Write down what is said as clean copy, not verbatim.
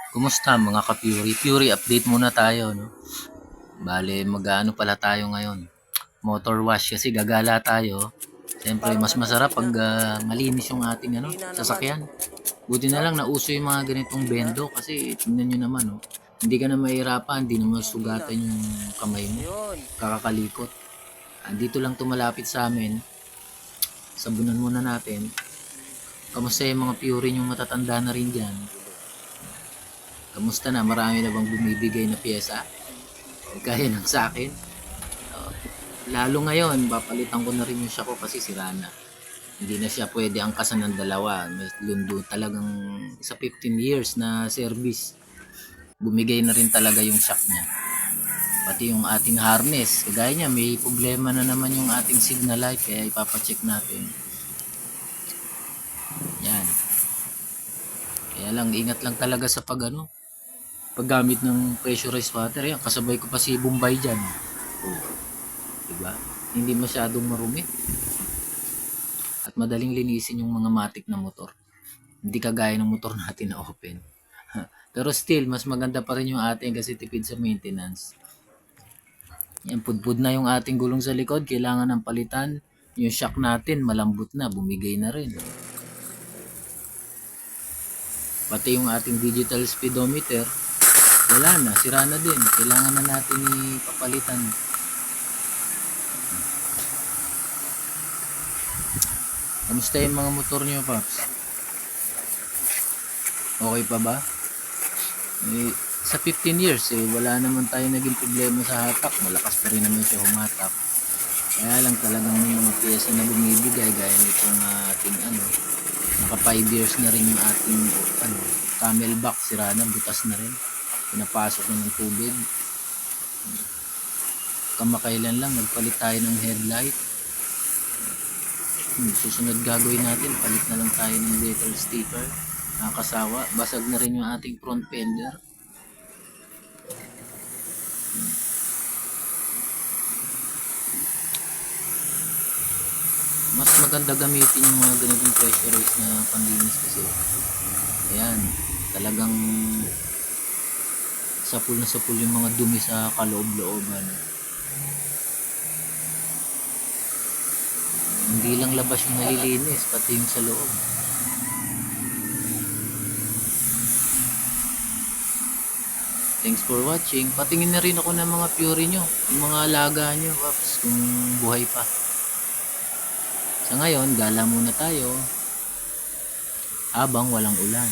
Kumusta mga ka-Fury? Fury update muna tayo, no? Bale, mag-ano pala tayo ngayon? Motor wash kasi gagala tayo. Siyempre, Parang mas ano, masarap hindi pag na. malinis yung ating Hindi na naman. sasakyan. Buti na lang nauso yung mga ganitong Ha? bendo kasi tingnan nyo naman, no? Hindi ka na mahirapan, hindi na Hindi na. masugatan yung kamay mo. Ayun. Kakakalikot. Dito lang tumalapit sa amin. Sabunan muna natin. Kamusta yung mga Fury yung matatanda na rin dyan? Kamusta na? Marami na bang bumibigay na pyesa? Kaya ng sa akin. Uh, Lalo ngayon, papalitan ko na rin yung shock ko kasi sira na. Hindi na siya pwede angkasan ng dalawa. May lundo talagang sa 15 years na service. Bumigay na rin talaga yung shock niya. Pati yung ating harness. Kagaya niya, may problema na naman yung ating signal light. Kaya ipapacheck natin. Yan. Kaya lang, ingat lang talaga sa paggamit ng pressurized water. Yan, kasabay ko pa si Bombay dyan. Oh, diba? Hindi masyadong marumi. At madaling linisin yung mga matik na motor. Hindi kagaya ng motor natin na open. Pero still, mas maganda pa rin yung ating kasi tipid sa maintenance. Yan, pudpud na yung ating gulong sa likod. Kailangan ng palitan. Yung shock natin, malambot na. Bumigay na rin. Pati yung ating digital speedometer, wala na. Sira na din. Kailangan na natin ipapalitan. Kamusta yung mga motor nyo, Paps? Okay pa ba? Sa 15 years, wala naman tayo naging problema sa hatak. Malakas pa rin naman siya humatak. Kaya lang talagang may mga pyesa na bumibigay gaya nitong ating naka 5 years na rin yung ating camelback, sira na, butas na rin. Pinapasok na ng tubig. Kamakailan lang, nagpalit tayo ng headlight. Susunod gagawin natin, palit na lang tayo ng little sticker. Nakasawa, basag na rin yung ating front fender. Mas maganda gamitin yung mga ganitong pressurized na panlinis kasi ayan, talagang sapul na sapul yung mga dumi sa kaloob-looban. Hindi lang labas yung nalilinis, pati yung sa loob. Thanks for watching. Patingin na rin ako ng mga Fury nyo, yung mga alaga nyo, Paps, kung buhay pa. Sa ngayon, gala muna tayo habang walang ulan.